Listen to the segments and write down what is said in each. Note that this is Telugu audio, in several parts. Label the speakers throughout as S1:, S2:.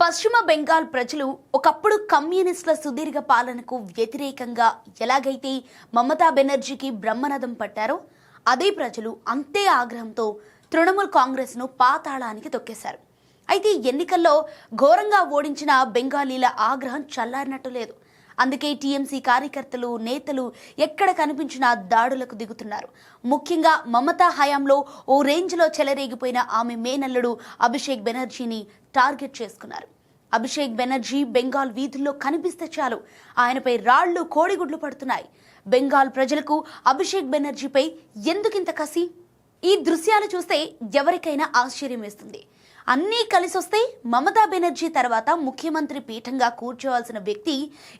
S1: పశ్చిమ బెంగాల్ ప్రజలు ఒకప్పుడు కమ్యూనిస్టుల సుదీర్ఘ పాలనకు వ్యతిరేకంగా ఎలాగైతే మమతా బెనర్జీకి బ్రహ్మరథం పట్టారో అదే ప్రజలు అంతే ఆగ్రహంతో తృణమూల్ కాంగ్రెస్ను పాతాళానికి తొక్కేశారు. అయితే ఎన్నికల్లో ఘోరంగా ఓడించిన బెంగాలీల ఆగ్రహం చల్లారినట్టు లేదు. అందుకే టీఎంసీ కార్యకర్తలు నేతలు ఎక్కడ కనిపించినా దాడులకు దిగుతున్నారు. ముఖ్యంగా మమతా హయాంలో ఓ రేంజ్లో చెలరేగిపోయిన ఆమె మేనల్లుడు అభిషేక్ బెనర్జీని టార్గెట్ చేసుకున్నారు. అభిషేక్ బెనర్జీ బెంగాల్ వీధుల్లో కనిపిస్తే చాలు ఆయనపై రాళ్లు కోడిగుడ్లు పడుతున్నాయి. బెంగాల్ ప్రజలకు అభిషేక్ బెనర్జీపై ఎందుకింత కసి? ఈ దృశ్యాలు చూస్తే ఎవరికైనా ఆశ్చర్యం వేస్తుంది. అన్నీ కలిసొస్తే మమతా బెనర్జీ తర్వాత ముఖ్యమంత్రి పీఠంగా కూర్చోవాల్సిన వ్యక్తి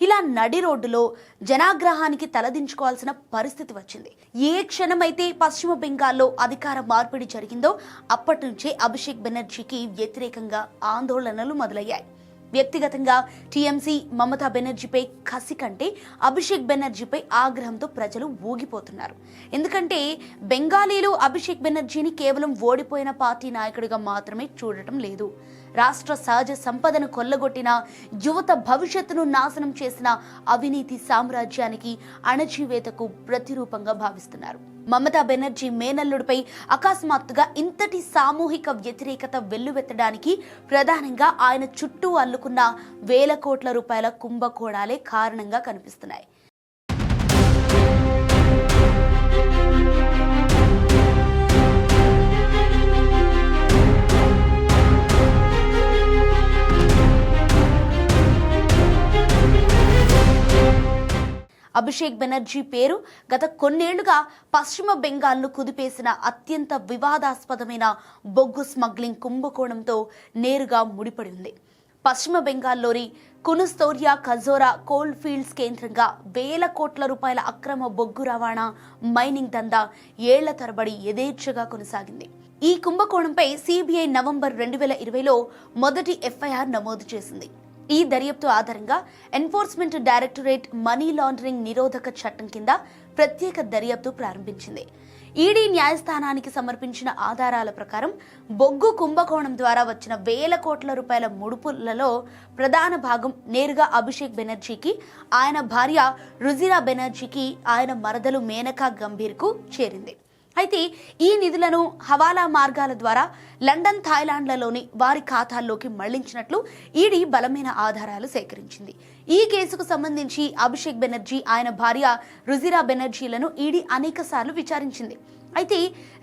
S1: ఇలా నడి రోడ్డులో జనాగ్రహానికి తలదించుకోవాల్సిన పరిస్థితి వచ్చింది. ఏ క్షణమైతే పశ్చిమ బెంగాల్లో అధికార మార్పిడి జరిగిందో అప్పటి నుంచే అభిషేక్ బెనర్జీకి వ్యతిరేకంగా ఆందోళనలు మొదలయ్యాయి. వ్యక్తిగతంగా టీఎంసీ మమతా బెనర్జీపై కసి కంటే అభిషేక్ బెనర్జీపై ఆగ్రహంతో ప్రజలు ఊగిపోతున్నారు. ఎందుకంటే బెంగాలీలు అభిషేక్ బెనర్జీని కేవలం ఓడిపోయిన పార్టీ నాయకుడిగా మాత్రమే చూడటం లేదు. రాష్ట్ర సహజ సంపదను కొల్లగొట్టిన, యువత భవిష్యత్తును నాశనం చేసిన అవినీతి సామ్రాజ్యానికి అణచివేతకు ప్రతిరూపంగా భావిస్తున్నారు. మమతా బెనర్జీ మేనల్లుడిపై అకస్మాత్తుగా ఇంతటి సామూహిక వ్యతిరేకత వెల్లువెత్తడానికి ప్రధానంగా ఆయన చుట్టూ అల్లుకున్న వేల కోట్ల రూపాయల కుంభకోణాలే కారణంగా కనిపిస్తున్నాయి. అభిషేక్ బెనర్జీ పేరు గత కొన్నేళ్లుగా పశ్చిమ బెంగాల్ను కుదిపేసిన అత్యంత వివాదాస్పదమైన బొగ్గు స్మగ్లింగ్ కుంభకోణంతో నేరుగా ముడిపడి ఉంది. పశ్చిమ బెంగాల్లోని కునుస్తోరియా ఖజోరా కోల్డ్ ఫీల్డ్స్ కేంద్రంగా వేల కోట్ల రూపాయల అక్రమ బొగ్గు రవాణా, మైనింగ్ దందా ఏళ్ల తరబడి యథేచ్ఛగా కొనసాగింది. ఈ కుంభకోణంపై సిబిఐ నవంబర్ 2020లో మొదటి ఎఫ్ఐఆర్ నమోదు చేసింది. ఈ దర్యాప్తు ఆధారంగా ఎన్ఫోర్స్మెంట్ డైరెక్టరేట్ మనీ లాండరింగ్ నిరోధక చట్టం కింద ప్రత్యేక దర్యాప్తు ప్రారంభించింది. ఈడీ న్యాయస్థానానికి సమర్పించిన ఆధారాల ప్రకారం బొగ్గు కుంభకోణం ద్వారా వచ్చిన వేల కోట్ల రూపాయల ముడుపులలో ప్రధాన భాగం నేరుగా అభిషేక్ బెనర్జీకి, ఆయన భార్య రుజిరా బెనర్జీకి, ఆయన మరదలు మేనకా గంభీర్కు చేరింది. అయితే ఈ నిధులను హవాలా మార్గాల ద్వారా లండన్, థాయిలాండ్లలోని వారి ఖాతాల్లోకి మళ్లించినట్లు ఈడీ బలమైన ఆధారాలు సేకరించింది. ఈ కేసుకు సంబంధించి అభిషేక్ బెనర్జీ, ఆయన భార్య రుజిరా బెనర్జీలను ఈడీ అనేకసార్లు విచారించింది. అయితే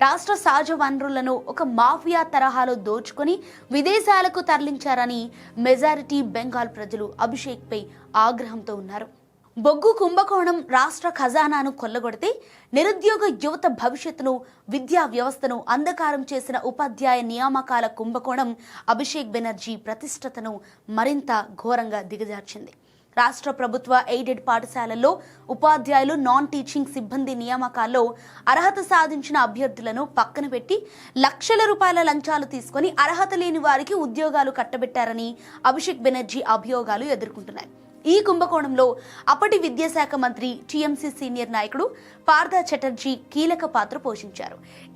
S1: రాష్ట్ర సహజ వనరులను ఒక మాఫియా తరహాలో దోచుకొని విదేశాలకు తరలించారని మెజారిటీ బెంగాల్ ప్రజలు అభిషేక్పై ఆగ్రహంతో ఉన్నారు. బొగ్గు కుంభకోణం రాష్ట్ర ఖజానాను కొల్లగొడితే నిరుద్యోగ యువత భవిష్యత్తును, విద్యా వ్యవస్థను అంధకారం చేసిన ఉపాధ్యాయ నియామకాల కుంభకోణం అభిషేక్ బెనర్జీ ప్రతిష్టతను మరింత ఘోరంగా దిగజార్చింది. రాష్ట్ర ప్రభుత్వ ఎయిడెడ్ పాఠశాలల్లో ఉపాధ్యాయులు, నాన్ టీచింగ్ సిబ్బంది నియామకాల్లో అర్హత సాధించిన అభ్యర్థులను పక్కన పెట్టి లక్షల రూపాయల లంచాలు తీసుకొని అర్హత లేని వారికి ఉద్యోగాలు కట్టబెట్టారని అభిషేక్ బెనర్జీ అభియోగాలు ఎదుర్కొంటున్నాయి. ఈ కుంభకోణంలో అప్పటి విద్యాశాఖ మంత్రి, టీఎంసీ సీనియర్ నాయకుడు పార్థ చటర్జీ కీలక పాత్ర పోషించారు.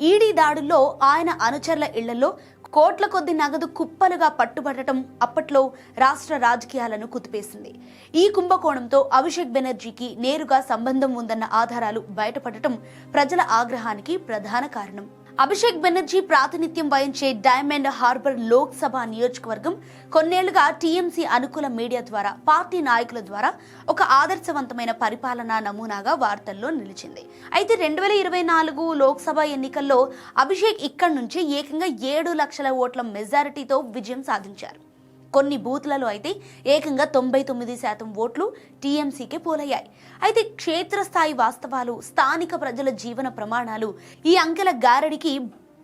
S1: ఈడీ దాడుల్లో ఆయన అనుచరుల ఇళ్లలో కోట్ల కొద్ది నగదు కుప్పలుగా పట్టుబడటం అప్పట్లో రాష్ట్ర రాజకీయాలను కుదిపేసింది. ఈ కుంభకోణంతో అభిషేక్ బెనర్జీకి నేరుగా సంబంధం ఉందన్న ఆధారాలు బయటపడటం ప్రజల ఆగ్రహానికి ప్రధాన కారణం. అభిషేక్ బెనర్జీ ప్రాతినిధ్యం వహించే డైమండ్ హార్బర్ లోక్సభ నియోజకవర్గం కొన్నేళ్లుగా టీఎంసీ అనుకూల మీడియా ద్వారా, పార్టీ నాయకుల ద్వారా ఒక ఆదర్శవంతమైన పరిపాలనా నమూనాగా వార్తల్లో నిలిచింది. అయితే 2024 లోక్సభ ఎన్నికల్లో అభిషేక్ ఇక్కడి నుంచి ఏకంగా 7 లక్షల ఓట్ల మెజారిటీతో విజయం సాధించారు. కొన్ని బూత్లలో అయితే ఏకంగా 99% ఓట్లు టీఎంసీకే పోలయ్యాయి. అయితే క్షేత్రస్థాయి వాస్తవాలు, స్థానిక ప్రజల జీవన ప్రమాణాలు ఈ అంకెల గారడికి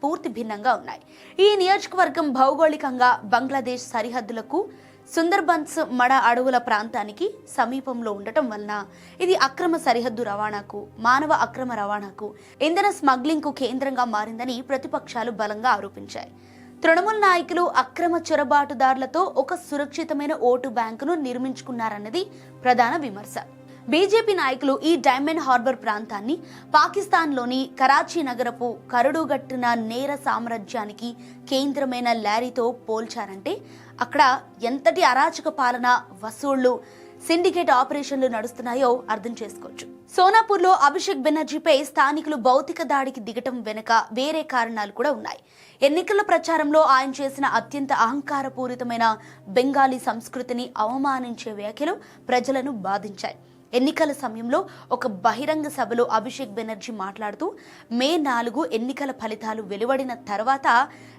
S1: పూర్తి భిన్నంగా ఉన్నాయి. ఈ నియోజకవర్గం భౌగోళికంగా బంగ్లాదేశ్ సరిహద్దులకు, సుందర్బన్స్ మడ అడవుల ప్రాంతానికి సమీపంలో ఉండటం వలన ఇది అక్రమ సరిహద్దు రవాణాకు, మానవ అక్రమ రవాణాకు, ఇంధన స్మగ్లింగ్కు కేంద్రంగా మారిందని ప్రతిపక్షాలు బలంగా ఆరోపించాయి. తృణమూల్ నాయకులు అక్రమ చొరబాటుదారులతో ఒక సురక్షితమైన ఓటు బ్యాంకును నిర్మించుకున్నారన్నది ప్రధాన విమర్శ. బీజేపీ నాయకులు ఈ డైమండ్ హార్బర్ ప్రాంతాన్ని పాకిస్తాన్లోని కరాచీ నగరపు కరడుగట్టిన నేర సామ్రాజ్యానికి కేంద్రమైన లారీతో పోల్చారంటే అక్కడ ఎంతటి అరాచక పాలన, వసూళ్లు, సిండికేట్ ఆపరేషన్లు నడుస్తున్నాయో అర్థం చేసుకోవచ్చు. సోనాపూర్లో అభిషేక్ బెనర్జీపై స్థానికులు భౌతిక దాడికి దిగటం వెనుక వేరే కారణాలు కూడా ఉన్నాయి. ఎన్నికల ప్రచారంలో ఆయన చేసిన అత్యంత అహంకారపూరితమైన బెంగాలీ సంస్కృతిని అవమానించే వ్యాఖ్యలు ప్రజలను బాధించాయి. ఎన్నికల సమయంలో ఒక బహిరంగ సభలో అభిషేక్ బెనర్జీ మాట్లాడుతూ మే 4 ఎన్నికల ఫలితాలు వెలువడిన తర్వాత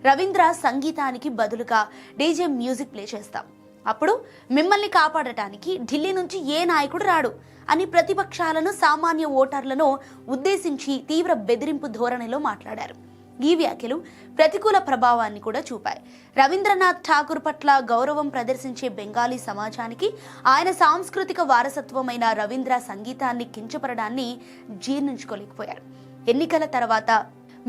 S1: రవీంద్ర సంగీతానికి బదులుగా డీజే మ్యూజిక్ ప్లే చేస్తాం, అప్పుడు మిమ్మల్ని కాపాడటానికి ఢిల్లీ నుంచి ఏ నాయకుడు రాడు అని ప్రతిపక్షాలను, సామాన్య ఓటర్లను ఉద్దేశించి తీవ్ర బెదిరింపు ధోరణిలో మాట్లాడారు. ఈ వ్యాఖ్యలు ప్రతికూల ప్రభావాన్ని కూడా చూపాయి. రవీంద్రనాథ్ ఠాకూర్ పట్ల గౌరవం ప్రదర్శించే బెంగాలీ సమాజానికి ఆయన సాంస్కృతిక వారసత్వమైన రవీంద్ర సంగీతాన్ని కించపరడాన్ని జీర్ణించుకోలేకపోయారు. ఎన్నికల తర్వాత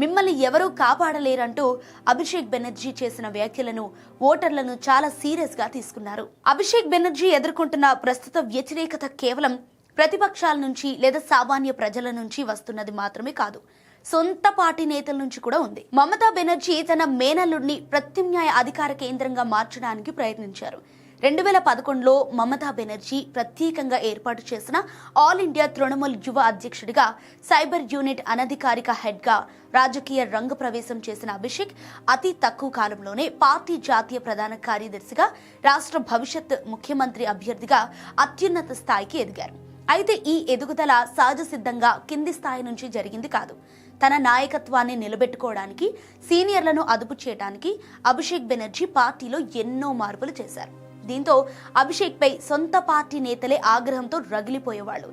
S1: మిమ్మల్ని ఎవరూ కాపాడలేరంటూ అభిషేక్ బెనర్జీ చేసిన వ్యాఖ్యలను ఓటర్లను చాలా సీరియస్ గా తీసుకున్నారు. అభిషేక్ బెనర్జీ ఎదుర్కొంటున్న ప్రస్తుత వ్యతిరేకత కేవలం ప్రతిపక్షాల నుంచి లేదా సామాన్య ప్రజల నుంచి వస్తున్నది మాత్రమే కాదు, సొంత పార్టీ నేతల నుంచి కూడా ఉంది. మమతా బెనర్జీ తన మేనల్లుడిని ప్రత్యామ్నాయ అధికార కేంద్రంగా మార్చడానికి ప్రయత్నించారు. 2011లో మమతా బెనర్జీ ప్రత్యేకంగా ఏర్పాటు చేసిన ఆల్ ఇండియా తృణమూల్ యువ అధ్యక్షుడిగా, సైబర్ యూనిట్ అనధికారిక హెడ్గా రాజకీయ రంగ ప్రవేశం చేసిన అభిషేక్ అతి తక్కువ కాలంలోనే పార్టీ జాతీయ ప్రధాన కార్యదర్శిగా, రాష్ట్ర భవిష్యత్ ముఖ్యమంత్రి అభ్యర్థిగా అత్యున్నత స్థాయికి ఎదిగారు. అయితే ఈ ఎదుగుదల సహజ సిద్ధంగా కింది స్థాయి నుంచి జరిగింది కాదు. తన నాయకత్వాన్ని నిలబెట్టుకోవడానికి, సీనియర్లను అదుపు చేయడానికి అభిషేక్ బెనర్జీ పార్టీలో ఎన్నో మార్పులు చేశారు. దీంతో అభిషేక్ పై సొంత పార్టీ నేతలే ఆగ్రహంతో రగిలిపోయేవాళ్ళు.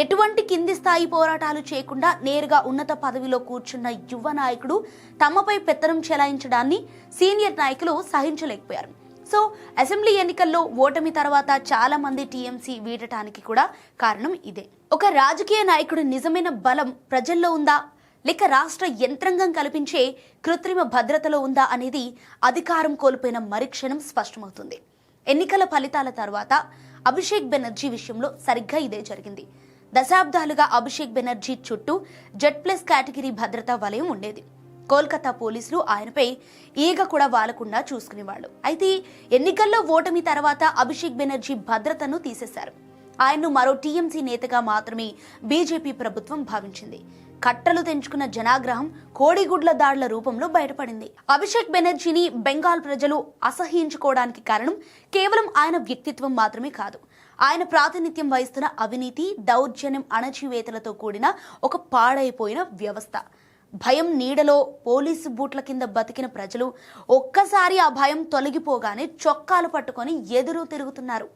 S1: ఎటువంటి కింది స్థాయి పోరాటాలు చేయకుండా నేరుగా ఉన్నత పదవిలో కూర్చున్న యువ నాయకుడు తమపై పెత్తనం చెలాయించడాన్ని సీనియర్ నాయకులు సహించలేకపోయారు. సో అసెంబ్లీ ఎన్నికల్లో ఓటమి తర్వాత చాలా మంది టీఎంసీ వీడటానికి కూడా కారణం ఇదే. ఒక రాజకీయ నాయకుడు నిజమైన బలం ప్రజల్లో ఉందా, లేక రాష్ట్ర యంత్రాంగం కల్పించే కృత్రిమ భద్రతలో ఉందా అనేది అధికారం కోల్పోయిన మరుక్షణం స్పష్టమవుతుంది. ఎన్నికల ఫలితాల తర్వాత అభిషేక్ బెనర్జీ విషయంలో సరిగ్గా ఇదే జరిగింది. దశాబ్దాలుగా అభిషేక్ బెనర్జీ చుట్టూ Z+ కేటగిరీ భద్రతా వలయం ఉండేది. కోల్కతా పోలీసులు ఆయనపై ఈగ కూడా వాలకుండా చూసుకునేవాళ్ళు. అయితే ఎన్నికల్లో ఓటమి తర్వాత అభిషేక్ బెనర్జీ భద్రతను తీసేశారు. ఆయన్ను మరో టీఎంసీ నేతగా మాత్రమే బీజేపీ ప్రభుత్వం భావించింది. కట్టలు తెంచుకున్న జనాగ్రహం కోడిగుడ్ల దాడుల రూపంలో బయటపడింది. అభిషేక్ బెనర్జీని బెంగాల్ ప్రజలు అసహ్యించుకోవడానికి కారణం కేవలం ఆయన వ్యక్తిత్వం మాత్రమే కాదు, ఆయన ప్రాతినిధ్యం వహిస్తున్న అవినీతి, దౌర్జన్యం, అణచివేతలతో కూడిన ఒక పాడైపోయిన వ్యవస్థ. భయం నీడలో పోలీసు బూట్ల కింద బతికిన ప్రజలు ఒక్కసారి ఆ భయం తొలగిపోగానే చొక్కాలు పట్టుకొని ఎదురు తిరుగుతున్నారు.